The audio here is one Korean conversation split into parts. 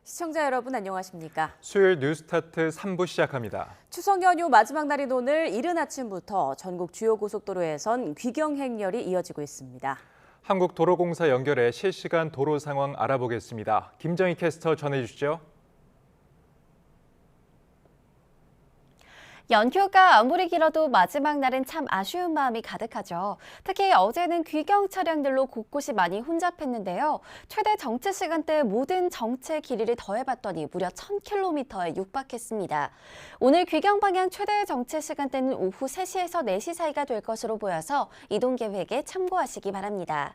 시청자 여러분 안녕하십니까? 수요일 뉴스타트 3부 시작합니다. 추석 연휴 마지막 날인 오늘 이른 아침부터 전국 주요 고속도로에선 귀경 행렬이 이어지고 있습니다. 한국도로공사 연결해 실시간 도로 상황 알아보겠습니다. 김정희 캐스터 전해주시죠. 연휴가 아무리 길어도 마지막 날은 참 아쉬운 마음이 가득하죠. 특히 어제는 귀경 차량들로 곳곳이 많이 혼잡했는데요. 최대 정체 시간대 모든 정체 길이를 더해봤더니 무려 1000km에 육박했습니다. 오늘 귀경 방향 최대 정체 시간대는 오후 3시에서 4시 사이가 될 것으로 보여서 이동 계획에 참고하시기 바랍니다.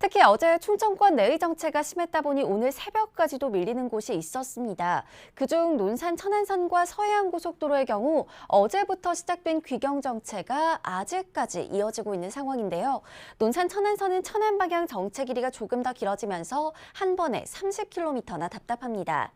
특히 어제 충청권 내의 정체가 심했다 보니 오늘 새벽까지도 밀리는 곳이 있었습니다. 그중 논산 천안선과 서해안고속도로의 경우 어제부터 시작된 귀경 정체가 아직까지 이어지고 있는 상황인데요. 논산 천안선은 천안 방향 정체 길이가 조금 더 길어지면서 한 번에 30km나 답답합니다.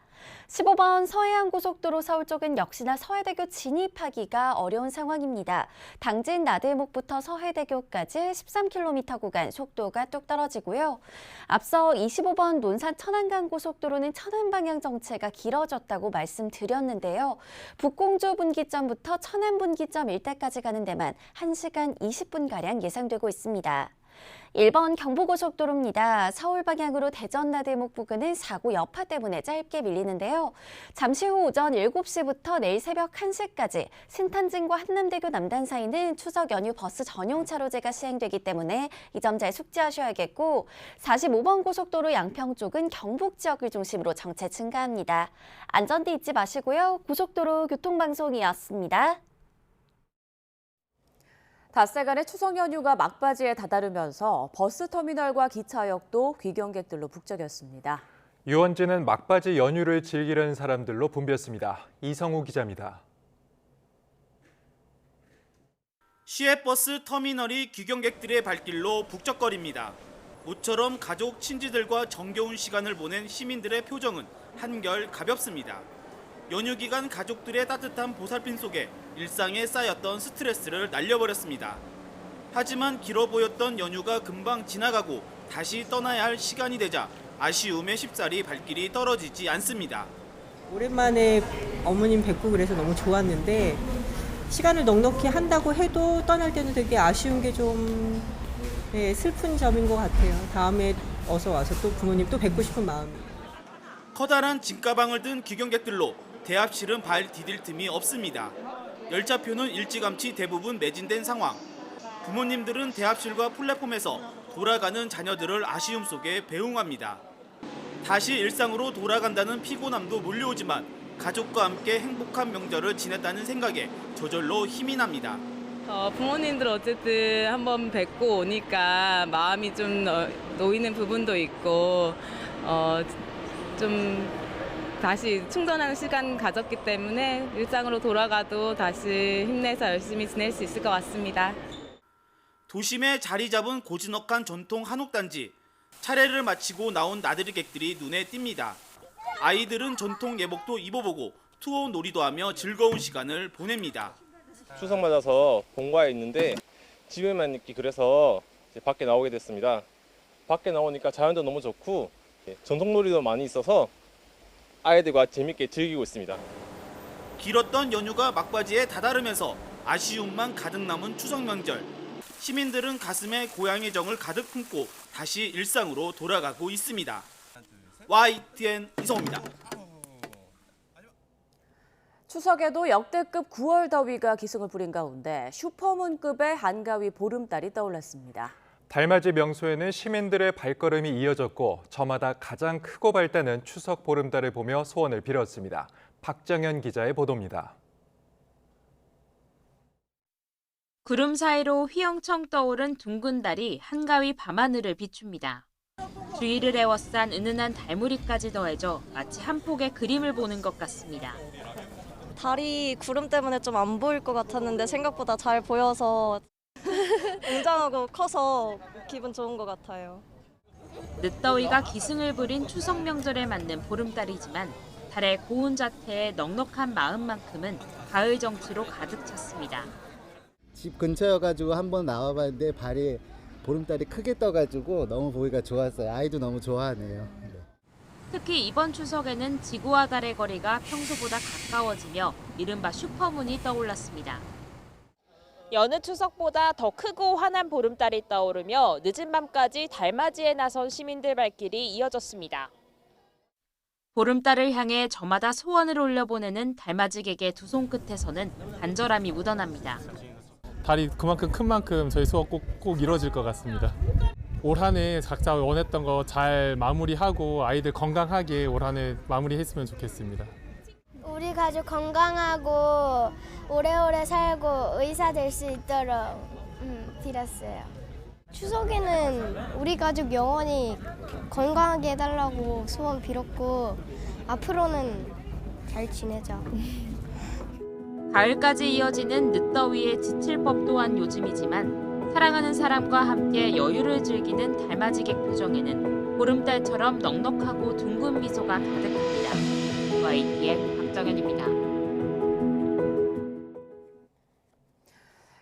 15번 서해안고속도로 서울 쪽은 역시나 서해대교 진입하기가 어려운 상황입니다. 당진 나들목부터 서해대교까지 13km 구간 속도가 뚝 떨어지고요. 앞서 25번 논산 천안간 고속도로는 천안 방향 정체가 길어졌다고 말씀드렸는데요. 북공주 분기점부터 천안 분기점 일대까지 가는 데만 1시간 20분가량 예상되고 있습니다. 1번 경부고속도로입니다. 서울 방향으로 대전 나들목 부근은 사고 여파 때문에 짧게 밀리는데요. 잠시 후 오전 7시부터 내일 새벽 1시까지 신탄진과 한남대교 남단 사이는 추석 연휴 버스 전용 차로제가 시행되기 때문에 이 점 잘 숙지하셔야겠고 45번 고속도로 양평 쪽은 경북 지역을 중심으로 정체 증가합니다. 안전띠 잊지 마시고요. 고속도로 교통방송이었습니다. 닷새간의 추석 연휴가 막바지에 다다르면서 버스터미널과 기차역도 귀경객들로 북적였습니다. 유원지는 막바지 연휴를 즐기려는 사람들로 붐볐습니다. 이성우 기자입니다. 시외버스 터미널이 귀경객들의 발길로 북적거립니다. 모처럼 가족, 친지들과 정겨운 시간을 보낸 시민들의 표정은 한결 가볍습니다. 연휴 기간 가족들의 따뜻한 보살핌 속에 일상에 쌓였던 스트레스를 날려버렸습니다. 하지만 길어 보였던 연휴가 금방 지나가고 다시 떠나야 할 시간이 되자 아쉬움에 쉽사리 발길이 떨어지지 않습니다. 오랜만에 어머님 뵙고 그래서 너무 좋았는데 시간을 넉넉히 한다고 해도 떠날 때는 되게 아쉬운 게 좀 슬픈 점인 것 같아요. 다음에 어서 와서 또 부모님 또 뵙고 싶은 마음이. 커다란 짐가방을 든 귀경객들로 대합실은 발 디딜 틈이 없습니다. 열차표는 일찌감치 대부분 매진된 상황. 부모님들은 대합실과 플랫폼에서 돌아가는 자녀들을 아쉬움 속에 배웅합니다. 다시 일상으로 돌아간다는 피곤함도 몰려오지만 가족과 함께 행복한 명절을 지냈다는 생각에 저절로 힘이 납니다. 부모님들 어쨌든 한번 뵙고 오니까 마음이 좀 놓이는 부분도 있고 좀 다시 충전하는 시간 가졌기 때문에 일상으로 돌아가도 다시 힘내서 열심히 지낼 수 있을 것 같습니다. 도심에 자리 잡은 고즈넉한 전통 한옥단지. 차례를 마치고 나온 나들이객들이 눈에 띕니다. 아이들은 전통 예복도 입어보고 투어 놀이도 하며 즐거운 시간을 보냅니다. 추석 맞아서 본가에 있는데 집에만 있기 그래서 이제 밖에 나오게 됐습니다. 밖에 나오니까 자연도 너무 좋고 전통 놀이도 많이 있어서 아이들과 재밌게 즐기고 있습니다. 길었던 연휴가 막바지에 다다르면서 아쉬움만 가득 남은 추석 명절. 시민들은 가슴에 고향의 정을 가득 품고 다시 일상으로 돌아가고 있습니다. YTN 이성호입니다. 추석에도 역대급 9월 더위가 기승을 부린 가운데 슈퍼문급의 한가위 보름달이 떠올랐습니다. 달맞이 명소에는 시민들의 발걸음이 이어졌고 저마다 가장 크고 밝다는 추석 보름달을 보며 소원을 빌었습니다. 박정현 기자의 보도입니다. 구름 사이로 휘영청 떠오른 둥근 달이 한가위 밤하늘을 비춥니다. 주위를 에워싼 은은한 달무리까지 더해져 마치 한 폭의 그림을 보는 것 같습니다. 달이 구름 때문에 좀 안 보일 것 같았는데 생각보다 잘 보여서 웅장하고 커서 기분 좋은 것 같아요. 늦더위가 기승을 부린 추석 명절에 맞는 보름달이지만 달의 고운 자태에 넉넉한 마음만큼은 가을 정취로 가득 찼습니다. 집 근처여가지고 한번 나와봤는데 보름달이 크게 떠가지고 너무 보기가 좋았어요. 아이도 너무 좋아하네요. 특히 이번 추석에는 지구와 달의 거리가 평소보다 가까워지며 이른바 슈퍼문이 떠올랐습니다. 여느 추석보다 더 크고 환한 보름달이 떠오르며 늦은 밤까지 달맞이에 나선 시민들 발길이 이어졌습니다. 보름달을 향해 저마다 소원을 올려보내는 달맞이객의 두 손끝에서는 간절함이 묻어납니다. 달이 그만큼 큰 만큼 저희 소원 꼭 이루어질 것 같습니다. 올 한 해 각자 원했던 거 잘 마무리하고 아이들 건강하게 올 한 해 마무리했으면 좋겠습니다. 우리 가족 건강하고 오래오래 살고 의사 될 수 있도록 빌었어요. 추석에는 우리 가족 영원히 건강하게 해달라고 소원 빌었고 앞으로는 잘 지내자. 가을까지 이어지는 늦더위에 지칠 법 또한 요즘이지만 사랑하는 사람과 함께 여유를 즐기는 달맞이객 표정에는 보름달처럼 넉넉하고 둥근 미소가 가득합니다. YTN 박정현입니다.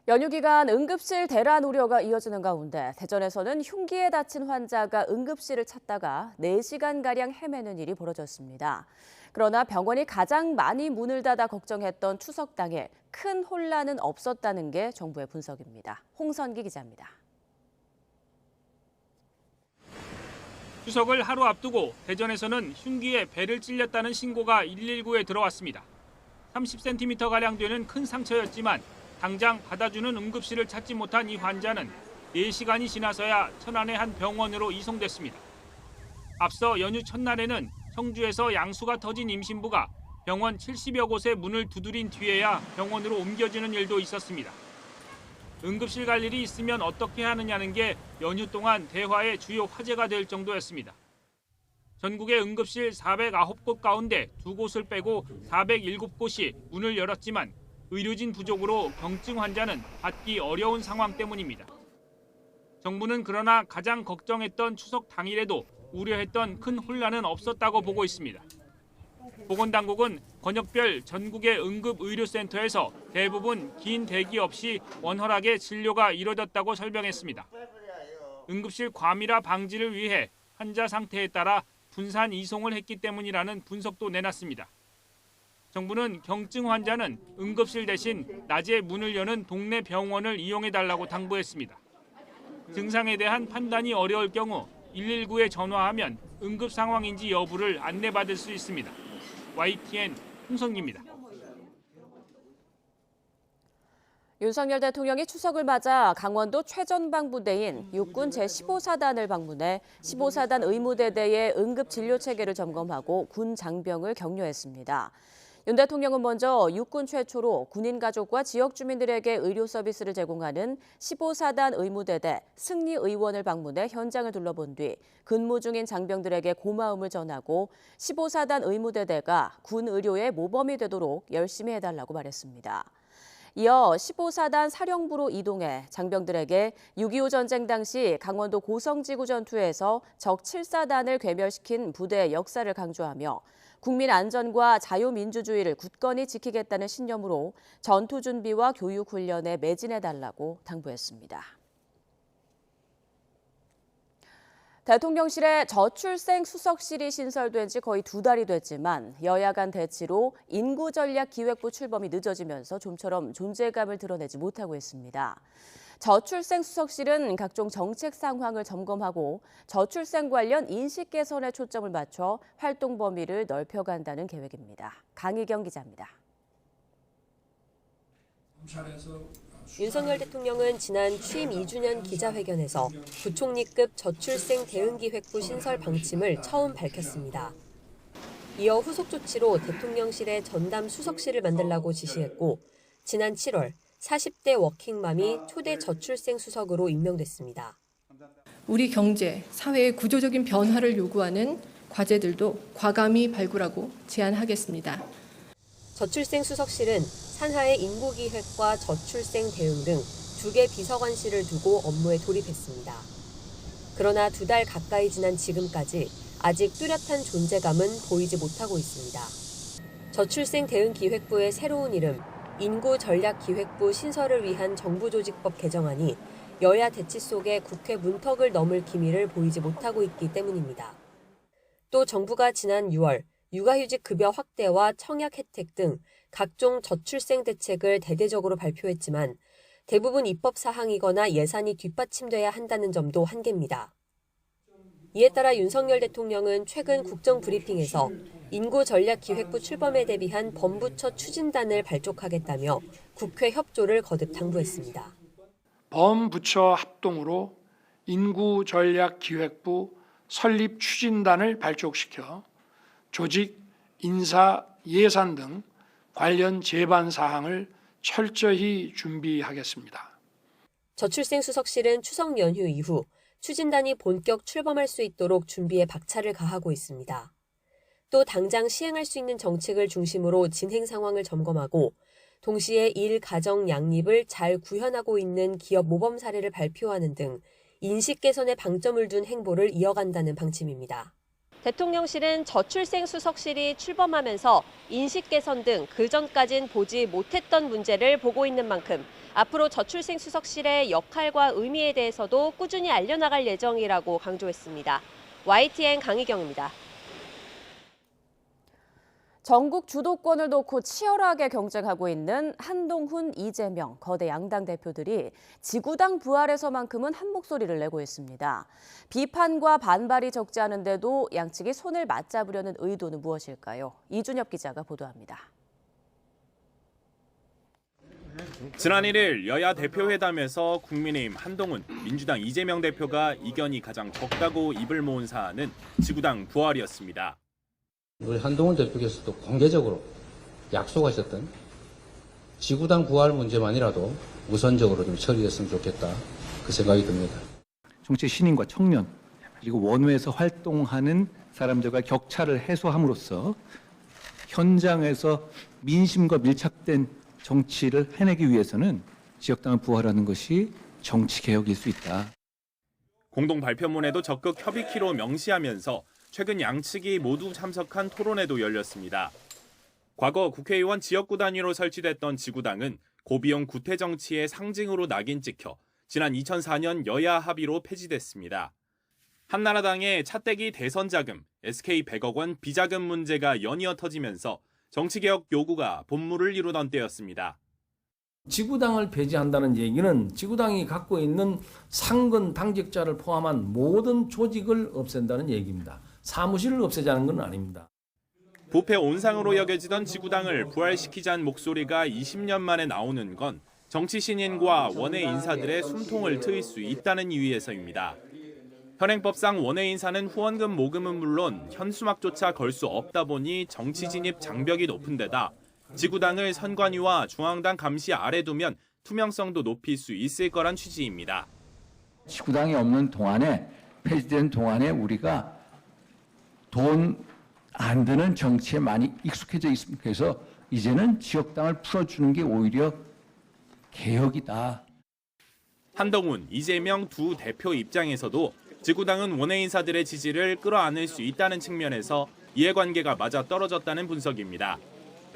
연휴 기간 응급실 대란 우려가 이어지는 가운데 대전에서는 흉기에 다친 환자가 응급실을 찾다가 4시간가량 헤매는 일이 벌어졌습니다. 그러나 병원이 가장 많이 문을 닫아 걱정했던 추석 당일 큰 혼란은 없었다는 게 정부의 분석입니다. 홍선기 기자입니다. 추석을 하루 앞두고 대전에서는 흉기에 배를 찔렸다는 신고가 119에 들어왔습니다. 30cm가량 되는 큰 상처였지만 당장 받아주는 응급실을 찾지 못한 이 환자는 4시간이 지나서야 천안의 한 병원으로 이송됐습니다. 앞서 연휴 첫날에는 청주에서 양수가 터진 임신부가 병원 70여 곳의 문을 두드린 뒤에야 병원으로 옮겨지는 일도 있었습니다. 응급실 갈 일이 있으면 어떻게 하느냐는 게 연휴 동안 대화의 주요 화제가 될 정도였습니다. 전국의 응급실 409곳 가운데 2곳을 빼고 407곳이 문을 열었지만 의료진 부족으로 경증 환자는 받기 어려운 상황 때문입니다. 정부는 그러나 가장 걱정했던 추석 당일에도 우려했던 큰 혼란은 없었다고 보고 있습니다. 보건당국은 권역별 전국의 응급의료센터에서 대부분 긴 대기 없이 원활하게 진료가 이뤄졌다고 설명했습니다. 응급실 과밀화 방지를 위해 환자 상태에 따라 분산 이송을 했기 때문이라는 분석도 내놨습니다. 정부는 경증 환자는 응급실 대신 낮에 문을 여는 동네 병원을 이용해달라고 당부했습니다. 증상에 대한 판단이 어려울 경우 119에 전화하면 응급 상황인지 여부를 안내받을 수 있습니다. YTN 홍성기입니다. 윤석열 대통령이 추석을 맞아 강원도 최전방 부대인 육군 제15사단을 방문해 15사단 의무대대의 응급진료 체계를 점검하고 군 장병을 격려했습니다. 윤 대통령은 먼저 육군 최초로 군인 가족과 지역 주민들에게 의료 서비스를 제공하는 15사단 의무대대 승리의원을 방문해 현장을 둘러본 뒤 근무 중인 장병들에게 고마움을 전하고 15사단 의무대대가 군 의료의 모범이 되도록 열심히 해달라고 말했습니다. 이어 15사단 사령부로 이동해 장병들에게 6.25 전쟁 당시 강원도 고성지구 전투에서 적 7사단을 괴멸시킨 부대의 역사를 강조하며 국민 안전과 자유민주주의를 굳건히 지키겠다는 신념으로 전투 준비와 교육 훈련에 매진해달라고 당부했습니다. 대통령실에 저출생 수석실이 신설된 지 거의 2달이 됐지만 여야 간 대치로 인구전략기획부 출범이 늦어지면서 좀처럼 존재감을 드러내지 못하고 있습니다. 저출생 수석실은 각종 정책 상황을 점검하고 저출생 관련 인식 개선에 초점을 맞춰 활동 범위를 넓혀간다는 계획입니다. 강희경 기자입니다. 윤석열 대통령은 지난 취임 2주년 기자회견에서 부총리급 저출생 대응기획부 신설 방침을 처음 밝혔습니다. 이어 후속 조치로 대통령실에 전담 수석실을 만들라고 지시했고 지난 7월 40대 워킹맘이 초대 저출생 수석으로 임명됐습니다. 우리 경제, 사회의 구조적인 변화를 요구하는 과제들도 과감히 발굴하고 제안하겠습니다. 저출생 수석실은 산하의 인구기획과 저출생 대응 등 2개 비서관실을 두고 업무에 돌입했습니다. 그러나 2달 가까이 지난 지금까지 아직 뚜렷한 존재감은 보이지 못하고 있습니다. 저출생 대응기획부의 새로운 이름 인구전략기획부 신설을 위한 정부조직법 개정안이 여야 대치 속에 국회 문턱을 넘을 기미를 보이지 못하고 있기 때문입니다. 또 정부가 지난 6월 육아휴직 급여 확대와 청약 혜택 등 각종 저출생 대책을 대대적으로 발표했지만 대부분 입법 사항이거나 예산이 뒷받침돼야 한다는 점도 한계입니다. 이에 따라 윤석열 대통령은 최근 국정브리핑에서 인구전략기획부 출범에 대비한 범부처 추진단을 발족하겠다며 국회 협조를 거듭 당부했습니다. 범부처 합동으로 인구전략기획부 설립 추진단을 발족시켜 조직, 인사, 예산 등 관련 제반 사항을 철저히 준비하겠습니다. 저출생 수석실은 추석 연휴 이후 추진단이 본격 출범할 수 있도록 준비에 박차를 가하고 있습니다. 또 당장 시행할 수 있는 정책을 중심으로 진행 상황을 점검하고 동시에 일 가정 양립을 잘 구현하고 있는 기업 모범 사례를 발표하는 등 인식 개선에 방점을 둔 행보를 이어간다는 방침입니다. 대통령실은 저출생 수석실이 출범하면서 인식 개선 등 그전까진 보지 못했던 문제를 보고 있는 만큼 앞으로 저출생 수석실의 역할과 의미에 대해서도 꾸준히 알려나갈 예정이라고 강조했습니다. YTN 강희경입니다. 전국 주도권을 놓고 치열하게 경쟁하고 있는 한동훈, 이재명 거대 양당 대표들이 지구당 부활에서만큼은 한 목소리를 내고 있습니다. 비판과 반발이 적지 않은데도 양측이 손을 맞잡으려는 의도는 무엇일까요? 이준엽 기자가 보도합니다. 지난 1일 여야 대표회담에서 국민의힘 한동훈, 민주당 이재명 대표가 이견이 가장 적다고 입을 모은 사안은 지구당 부활이었습니다. 우리 한동훈 대표께서도 공개적으로 약속하셨던 지구당 부활 문제만이라도 우선적으로 좀 처리했으면 좋겠다, 그 생각이 듭니다. 정치 신인과 청년 그리고 원외에서 활동하는 사람들과 격차를 해소함으로써 현장에서 민심과 밀착된 정치를 해내기 위해서는 지역당을 부활하는 것이 정치개혁일 수 있다. 공동 발표문에도 적극 협의키로 명시하면서 최근 양측이 모두 참석한 토론회도 열렸습니다. 과거 국회의원 지역구 단위로 설치됐던 지구당은 고비용 구태 정치의 상징으로 낙인 찍혀 지난 2004년 여야 합의로 폐지됐습니다. 한나라당의 차떼기 대선 자금, SK 100억 원 비자금 문제가 연이어 터지면서 정치개혁 요구가 본물을 이루던 때였습니다. 지구당을 폐지한다는 얘기는 지구당이 갖고 있는 상근 당직자를 포함한 모든 조직을 없앤다는 얘기입니다. 사무실을 없애자는 건 아닙니다. 부패 온상으로 여겨지던 지구당을 부활시키자는 목소리가 20년 만에 나오는 건 정치 신인과 원외 인사들의 숨통을 트일 수 있다는 이유에서입니다. 현행법상 원외 인사는 후원금 모금은 물론 현수막조차 걸 수 없다 보니 정치 진입 장벽이 높은 데다 지구당을 선관위와 중앙당 감시 아래 두면 투명성도 높일 수 있을 거란 취지입니다. 지구당이 없는 동안에, 폐지된 동안에 우리가 돈 안 드는 정치에 많이 익숙해져 있습니다. 그래서 이제는 지역당을 풀어주는 게 오히려 개혁이다. 한동훈, 이재명 두 대표 입장에서도 지구당은 원외 인사들의 지지를 끌어안을 수 있다는 측면에서 이해관계가 맞아 떨어졌다는 분석입니다.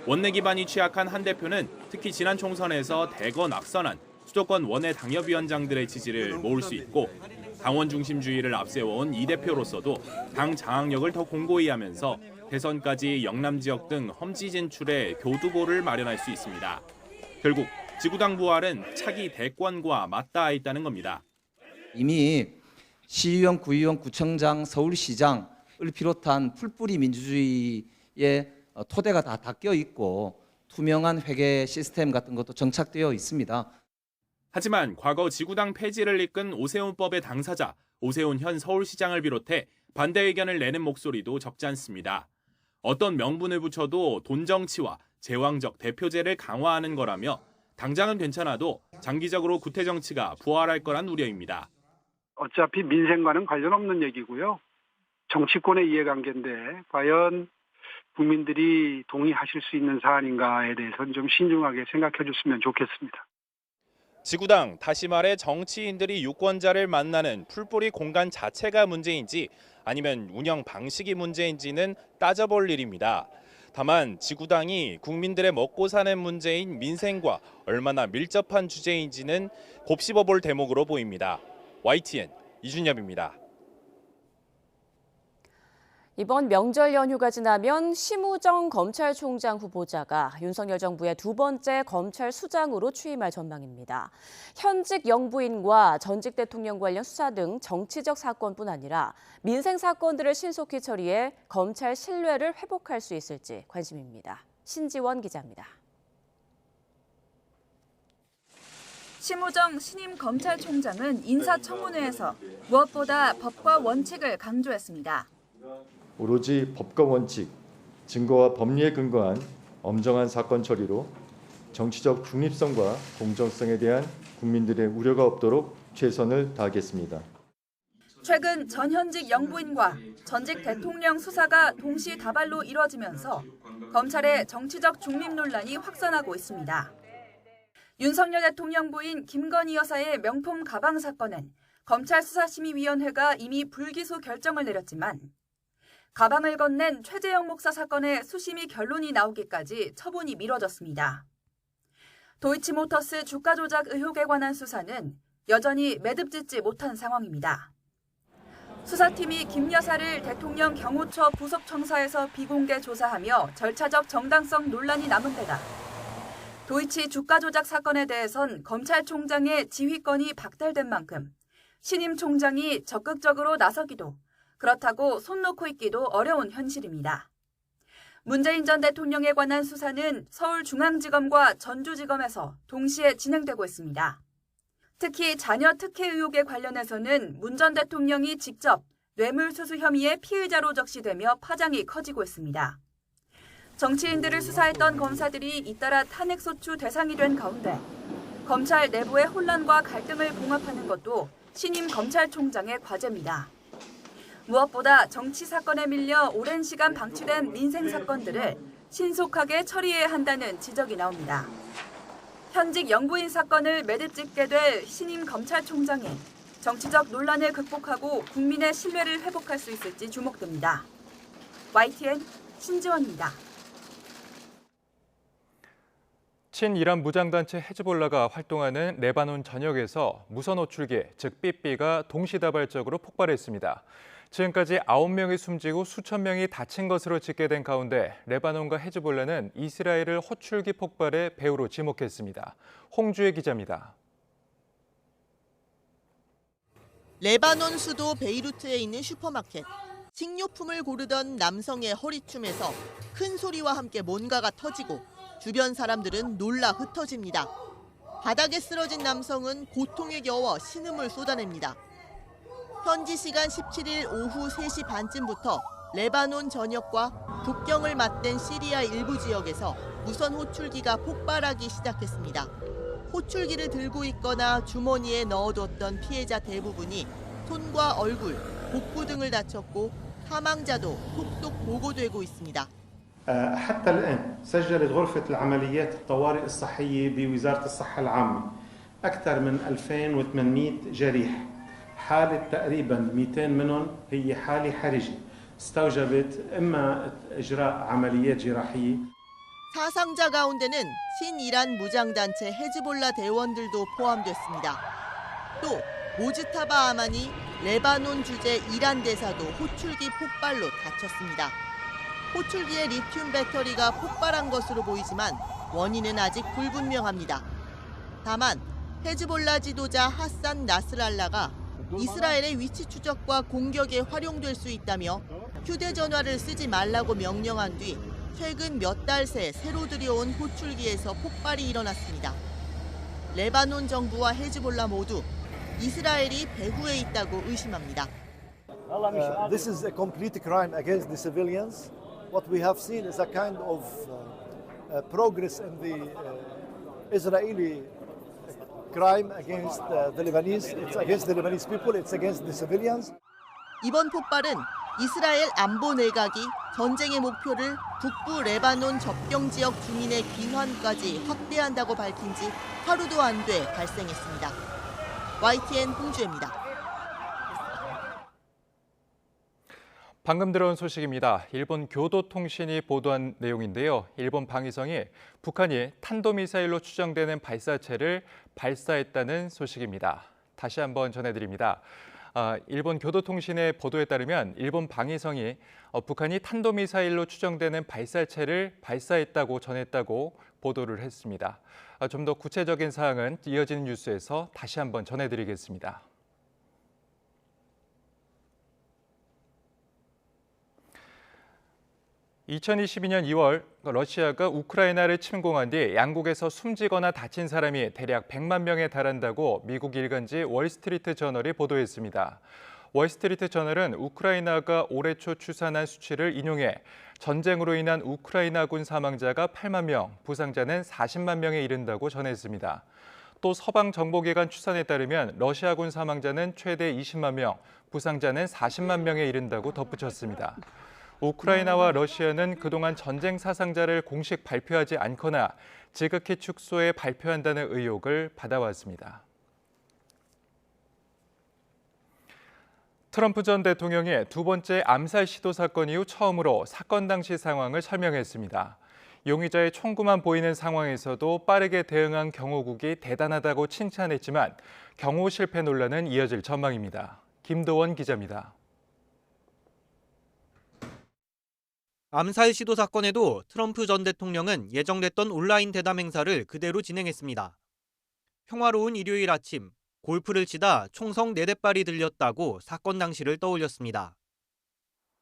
원내 기반이 취약한 한 대표는 특히 지난 총선에서 대거 낙선한 수도권 원외 당협위원장들의 지지를 모을 수 있고 당원 중심주의를 앞세워온 이 대표로서도 당 장악력을 더 공고히 하면서 대선까지 영남 지역 등 험지 진출에 교두보를 마련할 수 있습니다. 결국 지구당 부활은 차기 대권과 맞닿아 있다는 겁니다. 이미 시의원, 구의원, 구청장, 서울시장을 비롯한 풀뿌리 민주주의의 토대가 다 닦여 있고 투명한 회계 시스템 같은 것도 정착되어 있습니다. 하지만 과거 지구당 폐지를 이끈 오세훈법의 당사자 오세훈 현 서울시장을 비롯해 반대 의견을 내는 목소리도 적지 않습니다. 어떤 명분을 붙여도 돈 정치와 제왕적 대표제를 강화하는 거라며 당장은 괜찮아도 장기적으로 구태 정치가 부활할 거란 우려입니다. 어차피 민생과는 관련 없는 얘기고요. 정치권의 이해관계인데 과연 국민들이 동의하실 수 있는 사안인가에 대해서는 좀 신중하게 생각해 줬으면 좋겠습니다. 지구당, 다시 말해 정치인들이 유권자를 만나는 풀뿌리 공간 자체가 문제인지 아니면 운영 방식이 문제인지는 따져볼 일입니다. 다만 지구당이 국민들의 먹고 사는 문제인 민생과 얼마나 밀접한 주제인지는 곱씹어볼 대목으로 보입니다. YTN 이준엽입니다. 이번 명절 연휴가 지나면 심우정 검찰총장 후보자가 윤석열 정부의 두 번째 검찰 수장으로 취임할 전망입니다. 현직 영부인과 전직 대통령 관련 수사 등 정치적 사건뿐 아니라 민생 사건들을 신속히 처리해 검찰 신뢰를 회복할 수 있을지 관심입니다. 신지원 기자입니다. 심우정 신임 검찰총장은 인사청문회에서 무엇보다 법과 원칙을 강조했습니다. 오로지 법과 원칙, 증거와 법리에 근거한 엄정한 사건 처리로 정치적 중립성과 공정성에 대한 국민들의 우려가 없도록 최선을 다하겠습니다. 최근 전현직 영부인과 전직 대통령 수사가 동시다발로 이뤄지면서 검찰의 정치적 중립 논란이 확산하고 있습니다. 윤석열 대통령 부인 김건희 여사의 명품 가방 사건은 검찰 수사심의위원회가 이미 불기소 결정을 내렸지만 가방을 건넨 최재형 목사 사건의 수심이 결론이 나오기까지 처분이 미뤄졌습니다. 도이치모터스 주가 조작 의혹에 관한 수사는 여전히 매듭짓지 못한 상황입니다. 수사팀이 김 여사를 대통령 경호처 부속청사에서 비공개 조사하며 절차적 정당성 논란이 남은 데다 도이치 주가 조작 사건에 대해선 검찰총장의 지휘권이 박탈된 만큼 신임 총장이 적극적으로 나서기도 그렇다고 손 놓고 있기도 어려운 현실입니다. 문재인 전 대통령에 관한 수사는 서울중앙지검과 전주지검에서 동시에 진행되고 있습니다. 특히 자녀 특혜 의혹에 관련해서는 문 전 대통령이 직접 뇌물수수 혐의의 피의자로 적시되며 파장이 커지고 있습니다. 정치인들을 수사했던 검사들이 잇따라 탄핵소추 대상이 된 가운데 검찰 내부의 혼란과 갈등을 봉합하는 것도 신임 검찰총장의 과제입니다. 무엇보다 정치 사건에 밀려 오랜 시간 방치된 민생 사건들을 신속하게 처리해야 한다는 지적이 나옵니다. 현직 영부인 사건을 매듭짓게 될 신임 검찰총장이 정치적 논란을 극복하고 국민의 신뢰를 회복할 수 있을지 주목됩니다. YTN 신지원입니다. 친이란 무장단체 헤즈볼라가 활동하는 레바논 전역에서 무선 호출기, 즉 삐삐가 동시다발적으로 폭발했습니다. 지금까지 9명이 숨지고 수천 명이 다친 것으로 집계된 가운데 레바논과 헤즈볼라는 이스라엘을 호출기 폭발의 배후로 지목했습니다. 홍주혜 기자입니다. 레바논 수도 베이루트에 있는 슈퍼마켓. 식료품을 고르던 남성의 허리춤에서 큰 소리와 함께 뭔가가 터지고 주변 사람들은 놀라 흩어집니다. 바닥에 쓰러진 남성은 고통에 겨워 신음을 쏟아냅니다. 현지 시간 17일 오후 3시 반쯤부터 레바논 전역과 국경을 맞댄 시리아 일부 지역에서 무선 호출기가 폭발하기 시작했습니다. 호출기를 들고 있거나 주머니에 넣어뒀던 피해자 대부분이 손과 얼굴, 복부 등을 다쳤고 사망자도 속속 보고되고 있습니다. حتى الآن سجلت غرفة العمليات الطوارئ الصحية بوزارة الصحة العامة أكثر من 2800 جريح. حالة تقريبا 200 منهم هي حالة حرجة. استوجبت إما إجراء عمليات جراحية. 사상자 가운데는 친이란 무장단체 헤즈볼라 대원들도 포함됐습니다. 또 모즈타바 아마니 레바논 주재 이란 대사도 호출기 폭발로 다쳤습니다. 호출기의 리튬 배터리가 폭발한 것으로 보이지만 원인은 아직 불분명합니다. 다만 헤즈볼라 지도자 하산 나스랄라가 이스라엘의 위치 추적과 공격에 활용될 수 있다며 휴대전화를 쓰지 말라고 명령한 뒤 최근 몇 달 새 새로 들여온 호출기에서 폭발이 일어났습니다. 레바논 정부와 헤즈볼라 모두 이스라엘이 배후에 있다고 의심합니다. This is a complete crime against the civilians. What we have seen is a kind of progress in the Israeli crime against the Lebanese. It's against the Lebanese people. It's against the civilians. 이번 폭발은 이스라엘 안보 내각이 전쟁의 목표를 북부 레바논 접경 지역 주민의 귀환까지 확대한다고 밝힌 지 하루도 안 돼 발생했습니다. YTN 홍주혜입니다. 방금 들어온 소식입니다. 일본 교도통신이 보도한 내용인데요. 일본 방위성이 북한이 탄도미사일로 추정되는 발사체를 발사했다는 소식입니다. 다시 한번 전해드립니다. 일본 교도통신의 보도에 따르면 일본 방위성이 북한이 탄도미사일로 추정되는 발사체를 발사했다고 전했다고 보도를 했습니다. 좀 더 구체적인 사항은 이어지는 뉴스에서 다시 한번 전해드리겠습니다. (2022년 2월) 러시아가 우크라이나를 침공한 뒤 양국에서 숨지거나 다친 사람이 대략 100만 명에 달한다고 미국 일간지 월스트리트 저널이 보도했습니다. 월스트리트 저널은 우크라이나가 올해 초 추산한 수치를 인용해 전쟁으로 인한 우크라이나군 사망자가 8만 명, 부상자는 40만 명에 이른다고 전했습니다. 또 서방 정보기관 추산에 따르면 러시아군 사망자는 최대 20만 명, 부상자는 40만 명에 이른다고 덧붙였습니다. 우크라이나와 러시아는 그동안 전쟁 사상자를 공식 발표하지 않거나 지극히 축소해 발표한다는 의혹을 받아왔습니다. 트럼프 전 대통령의 두 번째 암살 시도 사건 이후 처음으로 사건 당시 상황을 설명했습니다. 용의자의 총구만 보이는 상황에서도 빠르게 대응한 경호국이 대단하다고 칭찬했지만 경호 실패 논란은 이어질 전망입니다. 김도원 기자입니다. 암살 시도 사건에도 트럼프 전 대통령은 예정됐던 온라인 대담 행사를 그대로 진행했습니다. 평화로운 일요일 아침, 골프를 치다 총성 4대발이 들렸다고 사건 당시를 떠올렸습니다.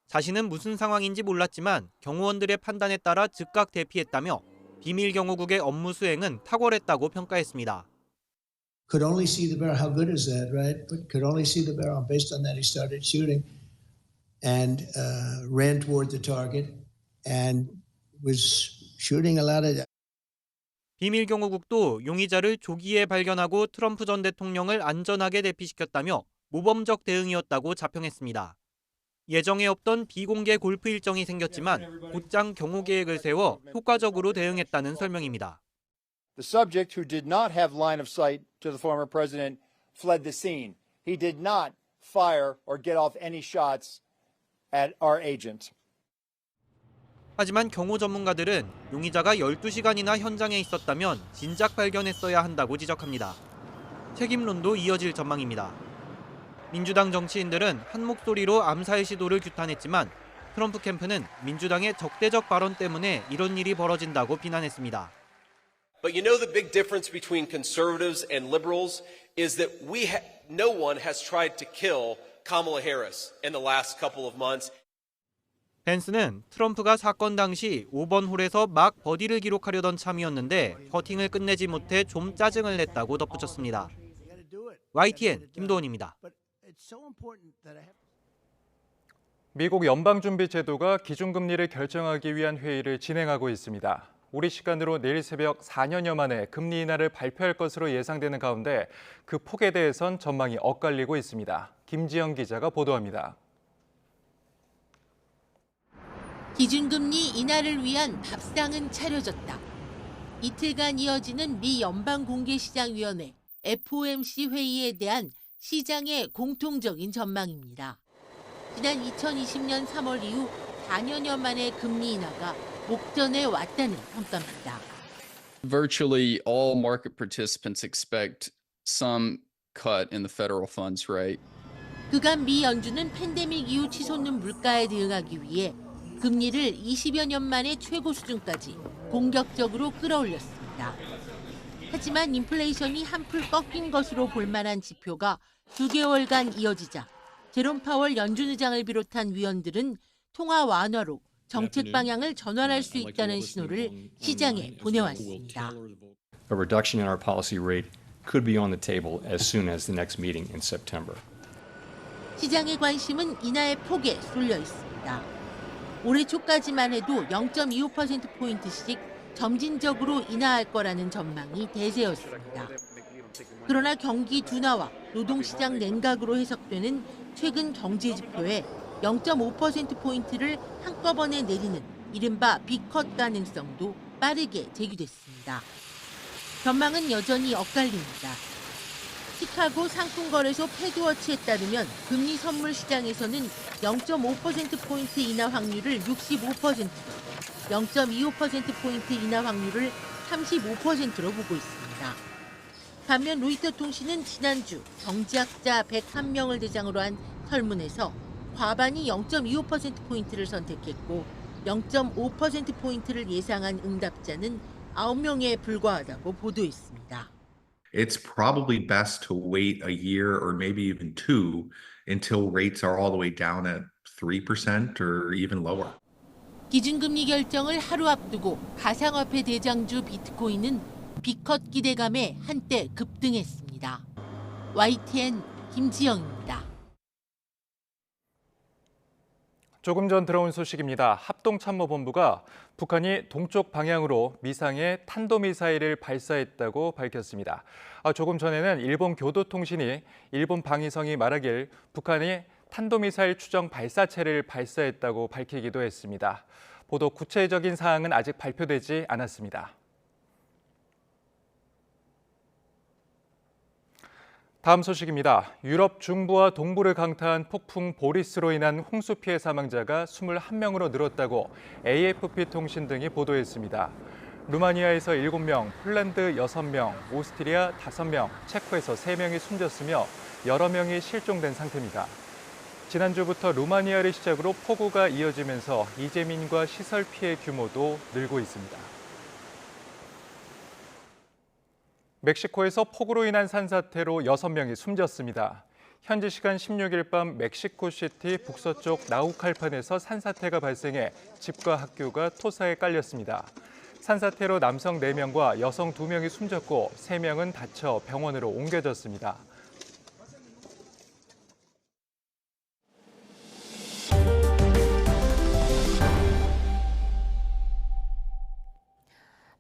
자신은 무슨 상황인지 몰랐지만 경호원들의 판단에 따라 즉각 대피했다며 비밀 경호국의 업무 수행은 탁월했다고 평가했습니다. Could only see the barrel. How good is that, right? But could only see the barrel. Based on that, he started shooting and ran toward the target and was shooting a lot of. 비밀 경호국도 용의자를 조기에 발견하고 트럼프 전 대통령을 안전하게 대피시켰다며 모범적 대응이었다고 자평했습니다. 예정에 없던 비공개 골프 일정이 생겼지만 곧장 경호 계획을 세워 효과적으로 대응했다는 설명입니다. The subject, who did not have line of sight to the former president, fled the scene. He did not fire or get off any shots at our agent. 하지만 경호 전문가들은 용의자가 12시간이나 현장에 있었다면 진작 발견했어야 한다고 지적합니다. 책임론도 이어질 전망입니다. 민주당 정치인들은 한 목소리로 암살 시도를 규탄했지만 트럼프 캠프는 민주당의 적대적 발언 때문에 이런 일이 벌어진다고 비난했습니다. But you know the big difference between conservatives and liberals is that no one has tried to kill Kamala Harris in the last couple of months. 펜스는 트럼프가 사건 당시 5번 홀에서 막 버디를 기록하려던 참이었는데 퍼팅을 끝내지 못해 좀 짜증을 냈다고 덧붙였습니다. YTN 김도원입니다. 미국 연방준비제도가 기준금리를 결정하기 위한 회의를 진행하고 있습니다. 우리 시간으로 내일 새벽 4년여 만에 금리 인하를 발표할 것으로 예상되는 가운데 그 폭에 대해선 전망이 엇갈리고 있습니다. 김지영 기자가 보도합니다. 기준금리 인하를 위한 밥상은 차려졌다. 이틀간 이어지는 미 연방공개시장위원회 FOMC 회의에 대한 시장의 공통적인 전망입니다. 지난 2020년 3월 이후 4년여 만에 금리 인하가 목전에 왔다는 평가입니다. Virtually all market participants expect some cut in the federal funds rate. 그간 미 연준은 팬데믹 이후 치솟는 물가에 대응하기 위해 금리를 20여 년 만에 최고 수준까지 공격적으로 끌어올렸습니다. 하지만 인플레이션이 한풀 꺾인 것으로 볼 만한 지표가 2개월간 이어지자 제롬 파월 연준 의장을 비롯한 위원들은 통화 완화로 정책 방향을 전환할 수 있다는 신호를 시장에 보내왔습니다. A reduction in our policy rate could be on the table as soon as the next meeting in September. 시장의 관심은 인하의 폭에 쏠려 있습니다. 올해 초까지만 해도 0.25%포인트씩 점진적으로 인하할 거라는 전망이 대세였습니다. 그러나 경기 둔화와 노동시장 냉각으로 해석되는 최근 경제 지표에 0.5%포인트를 한꺼번에 내리는 이른바 빅컷 가능성도 빠르게 제기됐습니다. 전망은 여전히 엇갈립니다. 시카고 상품거래소 패드워치에 따르면 금리 선물 시장에서는 0.5%포인트 인하 확률을 65%, 0.25%포인트 인하 확률을 35%로 보고 있습니다. 반면 로이터 통신은 지난주 경제학자 101명을 대상으로 한 설문에서 과반이 0.25%포인트를 선택했고 0.5%포인트를 예상한 응답자는 9명에 불과하다고 보도했습니다. It's probably best to wait a year or maybe even two until rates are all the way down at 3% or even lower. 기준금리 결정을 하루 앞두고 가상화폐 대장주 비트코인은 비컷 기대감에 한때 급등했습니다. YTN 김지영입니다. 조금 전 들어온 소식입니다. 합동참모본부가 북한이 동쪽 방향으로 미상의 탄도미사일을 발사했다고 밝혔습니다. 조금 전에는 일본 교도통신이 일본 방위성이 말하길 북한이 탄도미사일 추정 발사체를 발사했다고 밝히기도 했습니다. 보도 구체적인 사항은 아직 발표되지 않았습니다. 다음 소식입니다. 유럽 중부와 동부를 강타한 폭풍 보리스로 인한 홍수 피해 사망자가 21명으로 늘었다고 AFP 통신 등이 보도했습니다. 루마니아에서 7명, 폴란드 6명, 오스트리아 5명, 체코에서 3명이 숨졌으며 여러 명이 실종된 상태입니다. 지난주부터 루마니아를 시작으로 폭우가 이어지면서 이재민과 시설 피해 규모도 늘고 있습니다. 멕시코에서 폭우로 인한 산사태로 6명이 숨졌습니다. 현지 시간 16일 밤 멕시코시티 북서쪽 나우칼판에서 산사태가 발생해 집과 학교가 토사에 깔렸습니다. 산사태로 남성 4명과 여성 2명이 숨졌고 3명은 다쳐 병원으로 옮겨졌습니다.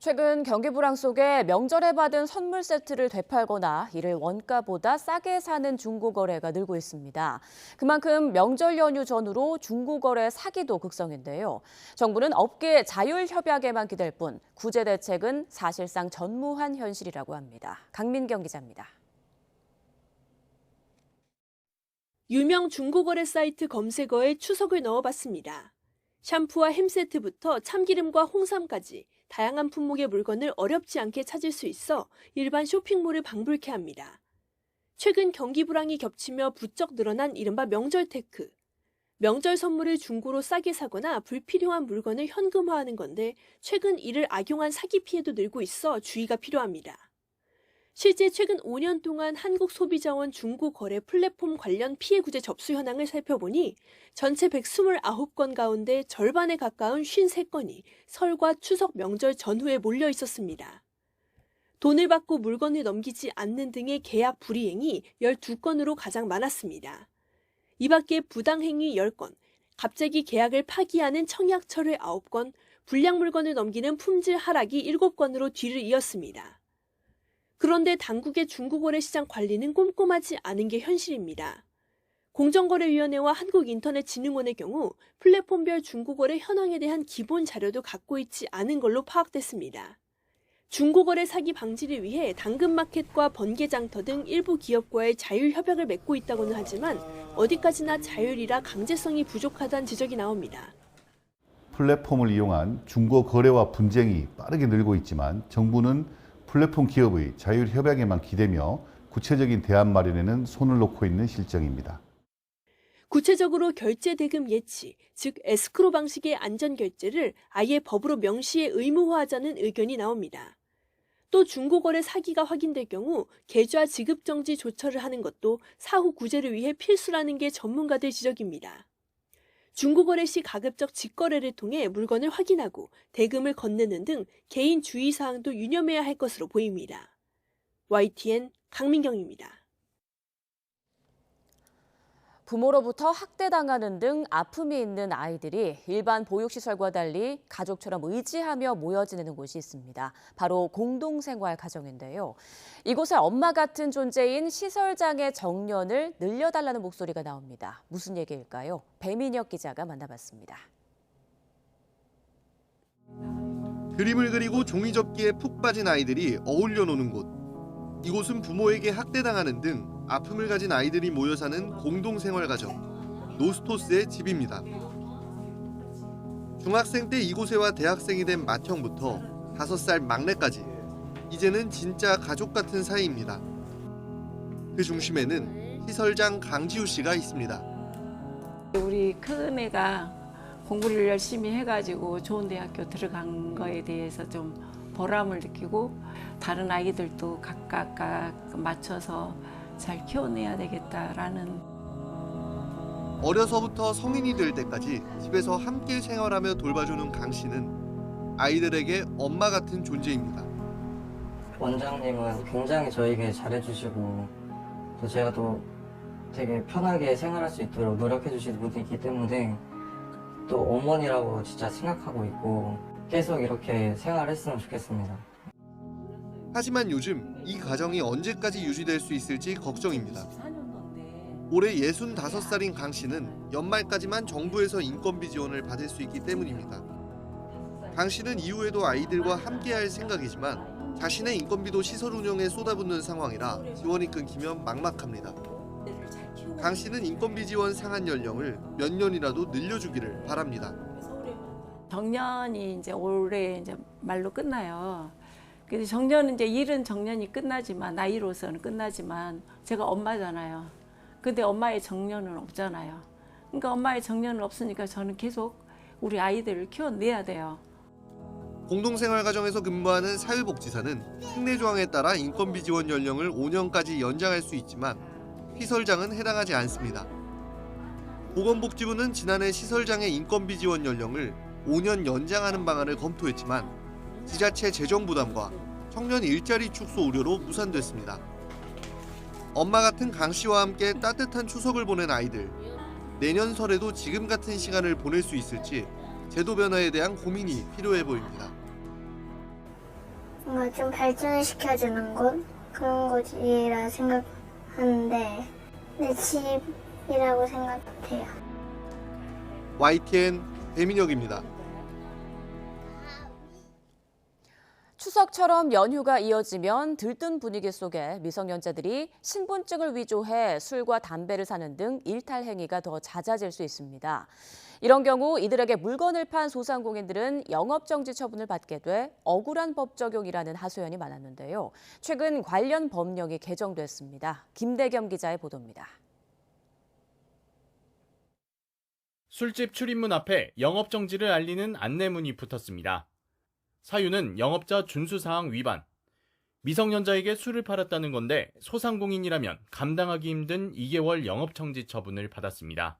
최근 경기 불황 속에 명절에 받은 선물 세트를 되팔거나 이를 원가보다 싸게 사는 중고거래가 늘고 있습니다. 그만큼 명절 연휴 전후로 중고거래 사기도 극성인데요. 정부는 업계 자율협약에만 기댈 뿐 구제 대책은 사실상 전무한 현실이라고 합니다. 강민경 기자입니다. 유명 중고거래 사이트 검색어에 추석을 넣어봤습니다. 샴푸와 햄 세트부터 참기름과 홍삼까지 다양한 품목의 물건을 어렵지 않게 찾을 수 있어 일반 쇼핑몰을 방불케 합니다. 최근 경기 불황이 겹치며 부쩍 늘어난 이른바 명절 테크. 명절 선물을 중고로 싸게 사거나 불필요한 물건을 현금화하는 건데 최근 이를 악용한 사기 피해도 늘고 있어 주의가 필요합니다. 실제 최근 5년 동안 한국소비자원 중고거래 플랫폼 관련 피해 구제 접수 현황을 살펴보니 전체 129건 가운데 절반에 가까운 53건이 설과 추석 명절 전후에 몰려 있었습니다. 돈을 받고 물건을 넘기지 않는 등의 계약 불이행이 12건으로 가장 많았습니다. 이 밖에 부당행위 10건, 갑자기 계약을 파기하는 청약철회 9건, 불량 물건을 넘기는 품질 하락이 7건으로 뒤를 이었습니다. 그런데 당국의 중고거래 시장 관리는 꼼꼼하지 않은 게 현실입니다. 공정거래위원회와 한국인터넷진흥원의 경우 플랫폼별 중고거래 현황에 대한 기본 자료도 갖고 있지 않은 걸로 파악됐습니다. 중고거래 사기 방지를 위해 당근마켓과 번개장터 등 일부 기업과의 자율협약을 맺고 있다고는 하지만 어디까지나 자율이라 강제성이 부족하다는 지적이 나옵니다. 플랫폼을 이용한 중고거래와 분쟁이 빠르게 늘고 있지만 정부는 플랫폼 기업의 자율협약에만 기대며 구체적인 대안 마련에는 손을 놓고 있는 실정입니다. 구체적으로 결제 대금 예치, 즉 에스크로 방식의 안전결제를 아예 법으로 명시해 의무화하자는 의견이 나옵니다. 또 중고거래 사기가 확인될 경우 계좌 지급 정지 조처를 하는 것도 사후 구제를 위해 필수라는 게 전문가들 지적입니다. 중고거래 시 가급적 직거래를 통해 물건을 확인하고 대금을 건네는 등 개인 주의사항도 유념해야 할 것으로 보입니다. YTN 강민경입니다. 부모로부터 학대당하는 등 아픔이 있는 아이들이 일반 보육시설과 달리 가족처럼 의지하며 모여 지내는 곳이 있습니다. 바로 공동생활 가정인데요. 이곳에 엄마 같은 존재인 시설장의 정년을 늘려달라는 목소리가 나옵니다. 무슨 얘기일까요? 배민혁 기자가 만나봤습니다. 그림을 그리고 종이접기에 푹 빠진 아이들이 어울려 노는 곳. 이곳은 부모에게 학대당하는 등 아픔을 가진 아이들이 모여 사는 공동생활 가정, 노스토스의 집입니다. 중학생 때 이곳에 와 대학생이 된 맏형부터 5살 막내까지 이제는 진짜 가족 같은 사이입니다. 그 중심에는 시설장 강지우 씨가 있습니다. 우리 큰애가 공부를 열심히 해가지고 좋은 대학교 들어간 거에 대해서 좀 보람을 느끼고 다른 아이들도 각각 맞춰서 잘 키워내야 되겠다라는. 어려서부터 성인이 될 때까지 집에서 함께 생활하며 돌봐주는 강 씨는 아이들에게 엄마 같은 존재입니다. 원장님은 굉장히 저에게 잘해주시고 또 제가 또 되게 편하게 생활할 수 있도록 노력해주시는 분이기 때문에 또 어머니라고 진짜 생각하고 있고 계속 이렇게 생활했으면 좋겠습니다. 하지만 요즘 이 가정이 언제까지 유지될 수 있을지 걱정입니다. 올해 65살인 강 씨는 연말까지만 정부에서 인건비 지원을 받을 수 있기 때문입니다. 강 씨는 이후에도 아이들과 함께할 생각이지만 자신의 인건비도 시설 운영에 쏟아붓는 상황이라 지원이 끊기면 막막합니다. 강 씨는 인건비 지원 상한 연령을 몇 년이라도 늘려주기를 바랍니다. 정년이 이제 올해 이제 말로 끝나요. 그래서 정년은 이제 일은 정년이 끝나지만 나이로서는 끝나지만 제가 엄마잖아요. 근데 엄마의 정년은 없잖아요. 그러니까 엄마의 정년은 없으니까 저는 계속 우리 아이들을 키워내야 돼요. 공동생활가정에서 근무하는 사회복지사는 특례 조항에 따라 인건비 지원 연령을 5년까지 연장할 수 있지만 시설장은 해당하지 않습니다. 보건복지부는 지난해 시설장의 인건비 지원 연령을 5년 연장하는 방안을 검토했지만 지자체 재정 부담과 청년 일자리 축소 우려로 무산됐습니다. 엄마 같은 강 씨와 함께 따뜻한 추석을 보낸 아이들. 내년 설에도 지금 같은 시간을 보낼 수 있을지 제도 변화에 대한 고민이 필요해 보입니다. 뭔가 좀 발전을 시켜주는 곳? 그런 곳이라 생각하는데 내 집이라고 생각해요. YTN 배민혁입니다. 추석처럼 연휴가 이어지면 들뜬 분위기 속에 미성년자들이 신분증을 위조해 술과 담배를 사는 등 일탈 행위가 더 잦아질 수 있습니다. 이런 경우 이들에게 물건을 판 소상공인들은 영업정지 처분을 받게 돼 억울한 법 적용이라는 하소연이 많았는데요. 최근 관련 법령이 개정됐습니다. 김대겸 기자의 보도입니다. 술집 출입문 앞에 영업정지를 알리는 안내문이 붙었습니다. 사유는 영업자 준수사항 위반. 미성년자에게 술을 팔았다는 건데 소상공인이라면 감당하기 힘든 2개월 영업정지 처분을 받았습니다.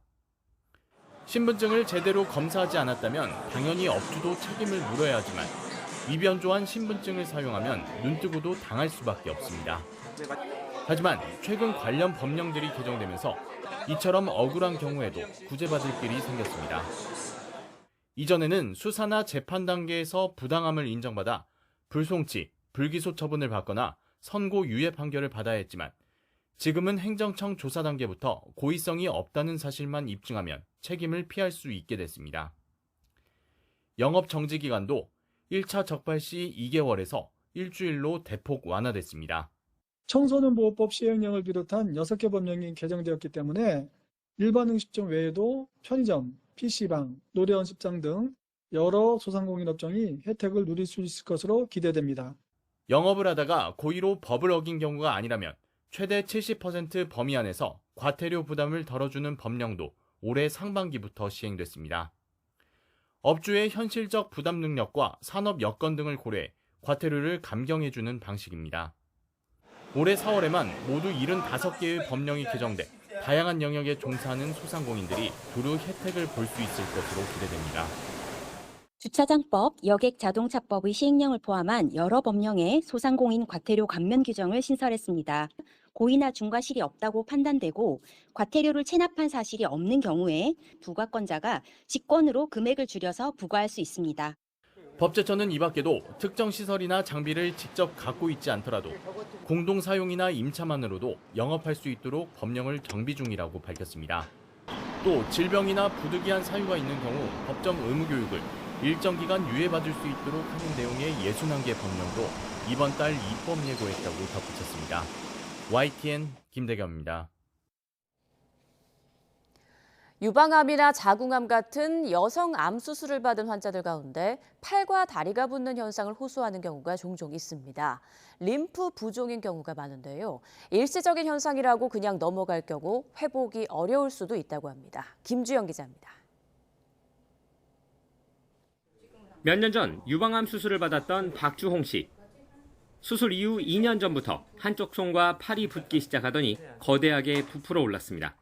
신분증을 제대로 검사하지 않았다면 당연히 업주도 책임을 물어야 하지만 위변조한 신분증을 사용하면 눈뜨고도 당할 수밖에 없습니다. 하지만 최근 관련 법령들이 개정되면서 이처럼 억울한 경우에도 구제받을 길이 생겼습니다. 이전에는 수사나 재판 단계에서 부당함을 인정받아 불송치, 불기소 처분을 받거나 선고 유예 판결을 받아야 했지만 지금은 행정청 조사 단계부터 고의성이 없다는 사실만 입증하면 책임을 피할 수 있게 됐습니다. 영업 정지 기간도 1차 적발 시 2개월에서 일주일로 대폭 완화됐습니다. 청소년보호법 시행령을 비롯한 6개 법령이 개정되었기 때문에 일반 음식점 외에도 편의점, PC방, 노래연습장 등 여러 소상공인 업종이 혜택을 누릴 수 있을 것으로 기대됩니다. 영업을 하다가 고의로 법을 어긴 경우가 아니라면 최대 70% 범위 안에서 과태료 부담을 덜어주는 법령도 올해 상반기부터 시행됐습니다. 업주의 현실적 부담 능력과 산업 여건 등을 고려해 과태료를 감경해주는 방식입니다. 올해 4월에만 모두 75개의 법령이 개정돼 다양한 영역에 종사하는 소상공인들이 두루 혜택을 볼 수 있을 것으로 기대됩니다. 주차장법, 여객자동차법의 시행령을 포함한 여러 법령에 소상공인 과태료 감면 규정을 신설했습니다. 고의나 중과실이 없다고 판단되고 과태료를 체납한 사실이 없는 경우에 부과권자가 직권으로 금액을 줄여서 부과할 수 있습니다. 법제처는 이 밖에도 특정 시설이나 장비를 직접 갖고 있지 않더라도 공동 사용이나 임차만으로도 영업할 수 있도록 법령을 정비 중이라고 밝혔습니다. 또 질병이나 부득이한 사유가 있는 경우 법정 의무 교육을 일정 기간 유예받을 수 있도록 하는 내용의 61개 법령도 이번 달 입법 예고했다고 덧붙였습니다. YTN 김대겸입니다. 유방암이나 자궁암 같은 여성 암 수술을 받은 환자들 가운데 팔과 다리가 붓는 현상을 호소하는 경우가 종종 있습니다. 림프 부종인 경우가 많은데요. 일시적인 현상이라고 그냥 넘어갈 경우 회복이 어려울 수도 있다고 합니다. 김주영 기자입니다. 몇 년 전 유방암 수술을 받았던 박주홍 씨. 수술 이후 2년 전부터 한쪽 손과 팔이 붓기 시작하더니 거대하게 부풀어 올랐습니다.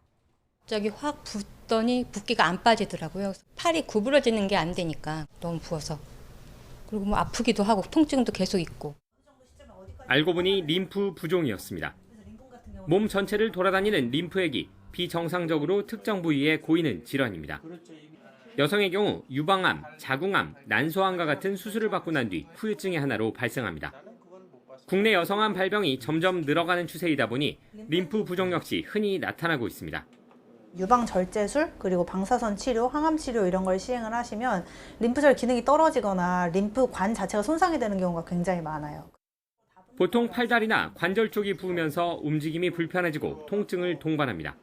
갑자기 확 붓더니 붓기가 안 빠지더라고요. 팔이 구부러지는 게 안 되니까 너무 부어서. 그리고 뭐 아프기도 하고 통증도 계속 있고. 알고 보니 림프 부종이었습니다. 몸 전체를 돌아다니는 림프액이 비정상적으로 특정 부위에 고이는 질환입니다. 여성의 경우 유방암, 자궁암, 난소암과 같은 수술을 받고 난 뒤 후유증의 하나로 발생합니다. 국내 여성암 발병이 점점 늘어가는 추세이다 보니 림프 부종 역시 흔히 나타나고 있습니다. 유방 절제술 그리고 방사선 치료, 항암 치료 이런 걸 시행을 하시면 림프절 기능이 떨어지거나 림프관 자체가 손상이 되는 경우가 굉장히 많아요. 보통 팔다리나 관절 쪽이 부으면서 움직임이 불편해지고 통증을 동반합니다.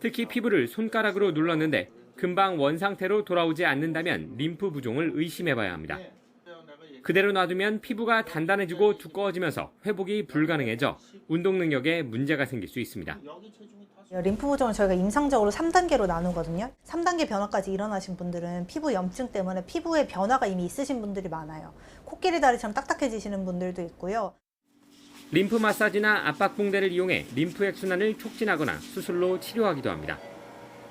특히 피부를 손가락으로 눌렀는데 금방 원 상태로 돌아오지 않는다면 림프 부종을 의심해봐야 합니다. 그대로 놔두면 피부가 단단해지고 두꺼워지면서 회복이 불가능해져 운동 능력에 문제가 생길 수 있습니다. 림프 부종을 저희가 임상적으로 3단계로 나누거든요. 3단계 변화까지 일어나신 분들은 피부 염증 때문에 피부에 변화가 이미 있으신 분들이 많아요. 코끼리 다리처럼 딱딱해지시는 분들도 있고요. 림프 마사지나 압박 붕대를 이용해 림프액 순환을 촉진하거나 수술로 치료하기도 합니다.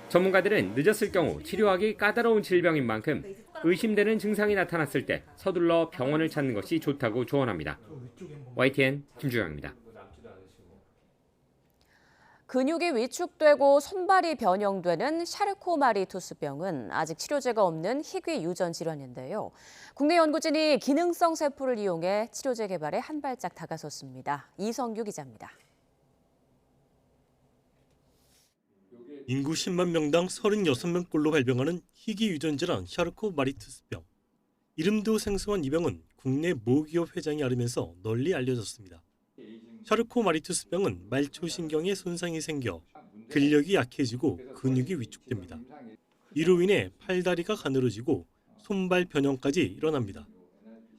전문가들은 늦었을 경우 치료하기 까다로운 질병인 만큼 의심되는 증상이 나타났을 때 서둘러 병원을 찾는 것이 좋다고 조언합니다. YTN 김주영입니다. 근육이 위축되고 손발이 변형되는 샤르코마리투스병은 아직 치료제가 없는 희귀 유전 질환인데요. 국내 연구진이 기능성 세포를 이용해 치료제 개발에 한 발짝 다가섰습니다. 이성규 기자입니다. 인구 10만 명당 36명꼴로 발병하는 희귀 유전 질환 샤르코마리투스병. 이름도 생소한 이 병은 국내 모기업 회장이 앓으면서 널리 알려졌습니다. 샤르코마리투스병은 말초신경에 손상이 생겨 근력이 약해지고 근육이 위축됩니다. 이로 인해 팔다리가 가늘어지고 손발 변형까지 일어납니다.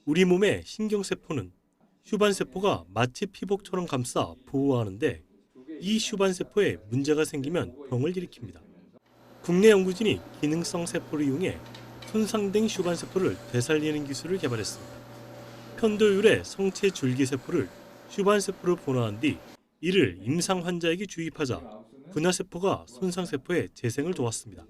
우리 몸의 신경세포는 슈반세포가 마치 피복처럼 감싸 보호하는데 이 슈반세포에 문제가 생기면 병을 일으킵니다. 국내 연구진이 기능성 세포를 이용해 손상된 슈반세포를 되살리는 기술을 개발했습니다. 편도율의 성체 줄기세포를 슈반세포로 분화한 뒤 이를 임상 환자에게 주입하자 분화세포가 손상세포의 재생을 도왔습니다.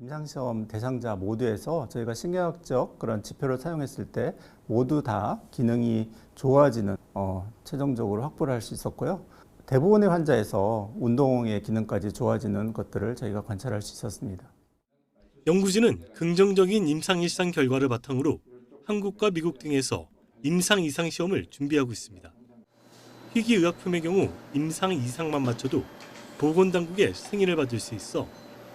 임상시험 대상자 모두에서 저희가 신경학적 그런 지표를 사용했을 때 모두 다 기능이 좋아지는 최종적으로 확보를 할 수 있었고요. 대부분의 환자에서 운동의 기능까지 좋아지는 것들을 저희가 관찰할 수 있었습니다. 연구진은 긍정적인 임상 일상 결과를 바탕으로 한국과 미국 등에서 임상 이상 시험을 준비하고 있습니다. 희귀 의약품의 경우 임상 이상만 맞춰도 보건당국의 승인을 받을 수 있어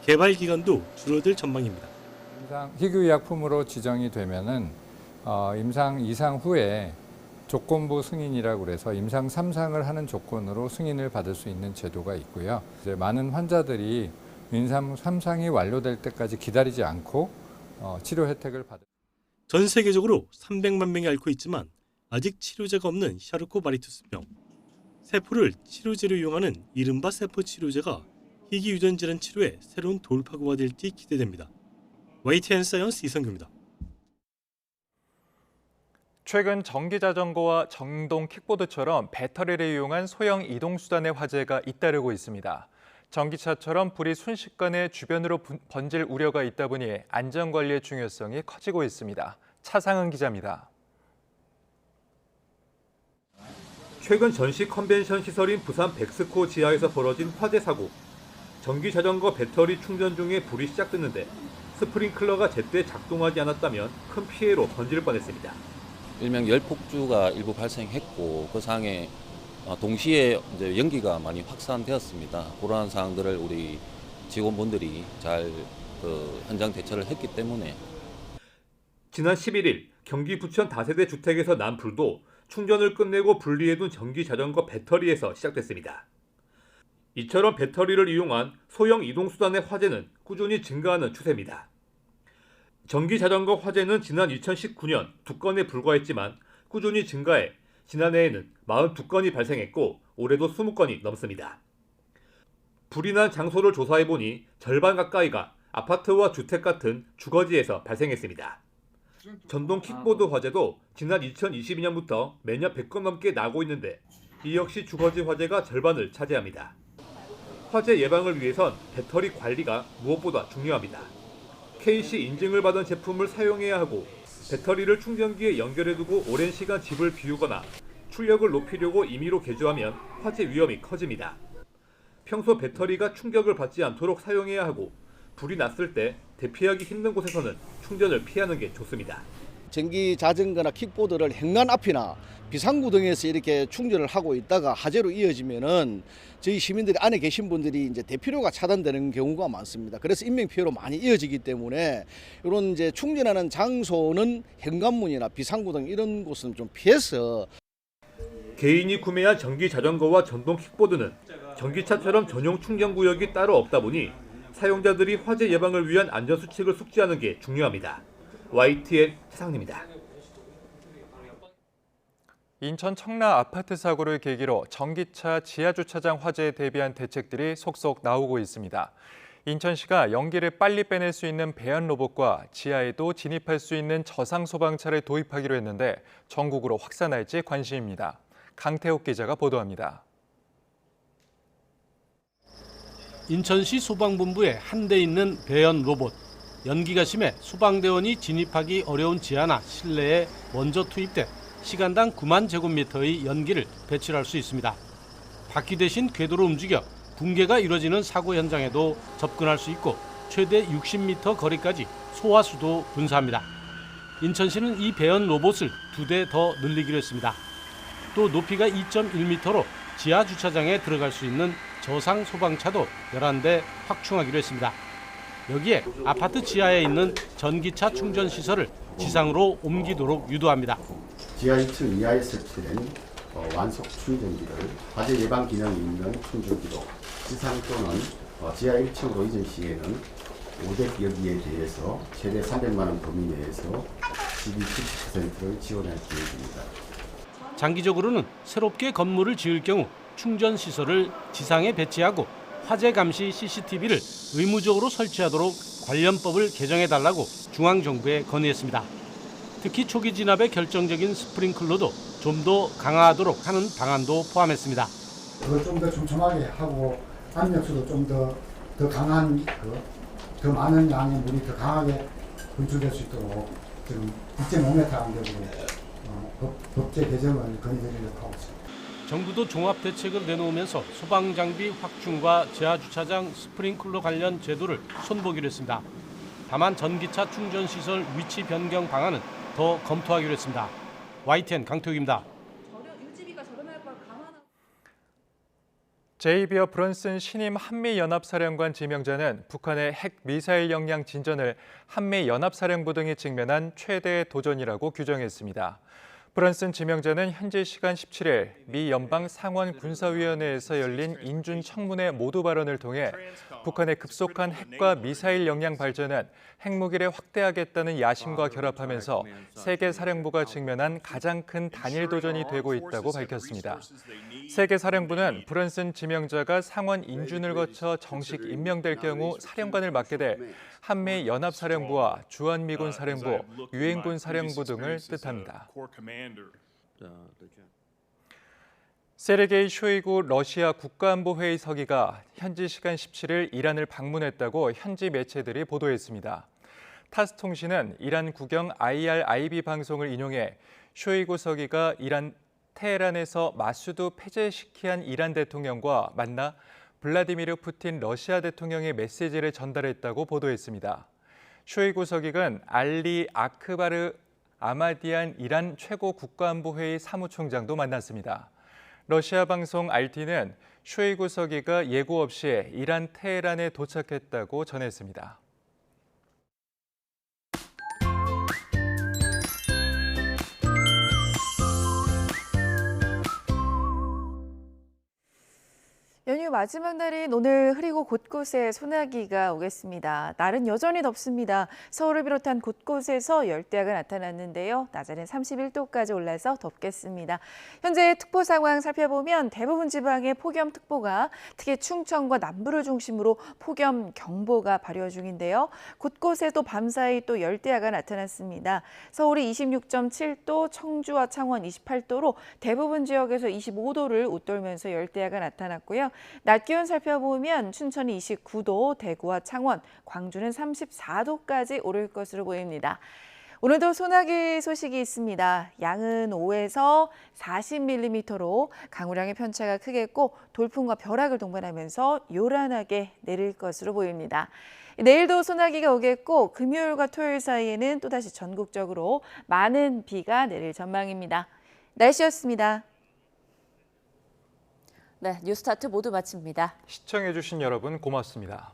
개발 기간도 줄어들 전망입니다. 희귀 의약품으로 지정이 되면은 임상 이상 후에 조건부 승인이라고 그래서 임상 3상을 하는 조건으로 승인을 받을 수 있는 제도가 있고요. 이제 많은 환자들이 임상 3상이 완료될 때까지 기다리지 않고 치료 혜택을 받을. 전 세계적으로 300만 명이 앓고 있지만 아직 치료제가 없는 샤르코마리투스병. 세포를 치료제로 이용하는 이른바 세포 치료제가 희귀 유전 질환 치료에 새로운 돌파구가 될지 기대됩니다. YTN 사이언스 이성규입니다. 최근 전기자전거와 전동 킥보드처럼 배터리를 이용한 소형 이동수단의 화제가 잇따르고 있습니다. 전기차처럼 불이 순식간에 주변으로 번질 우려가 있다 보니 안전관리의 중요성이 커지고 있습니다. 차상은 기자입니다. 최근 전시 컨벤션 시설인 부산 백스코 지하에서 벌어진 화재 사고. 전기자전거 배터리 충전 중에 불이 시작됐는데 스프링클러가 제때 작동하지 않았다면 큰 피해로 번질 뻔했습니다. 일명 열폭주가 일부 발생했고 그 상황에 동시에 이제 연기가 많이 확산되었습니다. 그러한 사항들을 우리 직원분들이 잘 현장 대처를 했기 때문에. 지난 11일 경기 부천 다세대 주택에서 난 불도 충전을 끝내고 분리해둔 전기자전거 배터리에서 시작됐습니다. 이처럼 배터리를 이용한 소형 이동수단의 화재는 꾸준히 증가하는 추세입니다. 전기자전거 화재는 지난 2019년 2건에 불과했지만 꾸준히 증가해 지난해에는 42건이 발생했고 올해도 20건이 넘습니다. 불이 난 장소를 조사해보니 절반 가까이가 아파트와 주택 같은 주거지에서 발생했습니다. 전동 킥보드 화재도 지난 2022년부터 매년 100건 넘게 나고 있는데 이 역시 주거지 화재가 절반을 차지합니다. 화재 예방을 위해선 배터리 관리가 무엇보다 중요합니다. KC 인증을 받은 제품을 사용해야 하고 배터리를 충전기에 연결해두고 오랜 시간 집을 비우거나 출력을 높이려고 임의로 개조하면 화재 위험이 커집니다. 평소 배터리가 충격을 받지 않도록 사용해야 하고 불이 났을 때 대피하기 힘든 곳에서는 충전을 피하는 게 좋습니다. 전기 자전거나 킥보드를 현관 앞이나 비상구 등에서 이렇게 충전을 하고 있다가 화재로 이어지면은 저희 시민들이 안에 계신 분들이 이제 대피로가 차단되는 경우가 많습니다. 그래서 인명 피해로 많이 이어지기 때문에 이런 이제 충전하는 장소는 현관문이나 비상구 등 이런 곳은 좀 피해서. 개인이 구매한 전기 자전거와 전동 킥보드는 전기차처럼 전용 충전 구역이 따로 없다 보니 사용자들이 화재 예방을 위한 안전수칙을 숙지하는 게 중요합니다. YTN 최상입니다. 인천 청라 아파트 사고를 계기로 전기차 지하주차장 화재에 대비한 대책들이 속속 나오고 있습니다. 인천시가 연기를 빨리 빼낼 수 있는 배연 로봇과 지하에도 진입할 수 있는 저상 소방차를 도입하기로 했는데 전국으로 확산할지 관심입니다. 강태욱 기자가 보도합니다. 인천시 소방본부에 한 대 있는 배연 로봇. 연기가 심해 소방대원이 진입하기 어려운 지하나 실내에 먼저 투입돼 시간당 9만 제곱미터의 연기를 배출할 수 있습니다. 바퀴 대신 궤도로 움직여 붕괴가 이루어지는 사고 현장에도 접근할 수 있고 최대 60m 거리까지 소화수도 분사합니다. 인천시는 이 배연 로봇을 2대 더 늘리기로 했습니다. 또 높이가 2.1m로 지하 주차장에 들어갈 수 있는 저상 소방차도 11대 확충하기로 했습니다. 여기에 아파트 지하에 있는 전기차 충전 시설을 지상으로 옮기도록 유도합니다. 지하 2층 이하에 설치된 완속 충전기를 화재 예방 기능이 있는 충전기로 지상 또는 지하 1층으로 이전 시에는 5대 여기에 대해서 최대 300만 원 범위 내에서 70%를 지원할 계획입니다. 장기적으로는 새롭게 건물을 지을 경우 충전 시설을 지상에 배치하고 화재 감시 CCTV를 의무적으로 설치하도록 관련법을 개정해달라고 중앙정부에 건의했습니다. 특히 초기 진압에 결정적인 스프링클러도 좀 더 강화하도록 하는 방안도 포함했습니다. 그걸 좀 더 촘촘하게 하고 압력수도 좀 더 강한 더 많은 양의 물이 더 강하게 분출될 수 있도록 지금 2.5m 간격으로 법제 개정을 건의드리려고 하고 있습니다. 정부도 종합대책을 내놓으면서 소방장비 확충과 지하주차장 스프링클러 관련 제도를 손보기로 했습니다. 다만 전기차 충전시설 위치 변경 방안은 더 검토하기로 했습니다. YTN 강태욱입니다. 제이비어 브런슨 신임 한미연합사령관 지명자는 북한의 핵 미사일 역량 진전을 한미연합사령부 등이 직면한 최대의 도전이라고 규정했습니다. 브런슨 지명자는 현지 시간 17일 미 연방 상원 군사위원회에서 열린 인준 청문회 모두 발언을 통해 북한의 급속한 핵과 미사일 역량 발전은 핵무기를 확대하겠다는 야심과 결합하면서 세계 사령부가 직면한 가장 큰 단일 도전이 되고 있다고 밝혔습니다. 세계 사령부는 브런슨 지명자가 상원 인준을 거쳐 정식 임명될 경우 사령관을 맡게 될 한미 연합사령부와 주한미군 사령부, 유엔군 사령부 등을 뜻합니다. 세르게이 쇼이구 러시아 국가안보회의 서기가 현지 시간 17일 이란을 방문했다고 현지 매체들이 보도했습니다. 타스 통신은 이란 국영 IRIB 방송을 인용해 쇼이구 서기가 이란 테헤란에서 마수드 페제시키안 이란 대통령과 만나 블라디미르 푸틴 러시아 대통령의 메시지를 전달했다고 보도했습니다. 쇼이구 서기는 알리 아크바르 아마디안 이란 최고 국가안보회의 사무총장도 만났습니다. 러시아 방송 RT는 쇼이구 서기가 예고 없이 이란 테헤란에 도착했다고 전했습니다. 연휴 마지막 날인 오늘 흐리고 곳곳에 소나기가 오겠습니다. 날은 여전히 덥습니다. 서울을 비롯한 곳곳에서 열대야가 나타났는데요. 낮에는 31도까지 올라서 덥겠습니다. 현재 특보 상황 살펴보면 대부분 지방에 폭염특보가, 특히 충청과 남부를 중심으로 폭염경보가 발효 중인데요. 곳곳에도 밤사이 또 열대야가 나타났습니다. 서울이 26.7도, 청주와 창원 28도로 대부분 지역에서 25도를 웃돌면서 열대야가 나타났고요. 낮 기온 살펴보면 춘천이 29도, 대구와 창원, 광주는 34도까지 오를 것으로 보입니다. 오늘도 소나기 소식이 있습니다. 양은 5에서 40mm로 강우량의 편차가 크겠고 돌풍과 벼락을 동반하면서 요란하게 내릴 것으로 보입니다. 내일도 소나기가 오겠고 금요일과 토요일 사이에는 또다시 전국적으로 많은 비가 내릴 전망입니다. 날씨였습니다. 네, 뉴스타트 모두 마칩니다. 시청해주신 여러분 고맙습니다.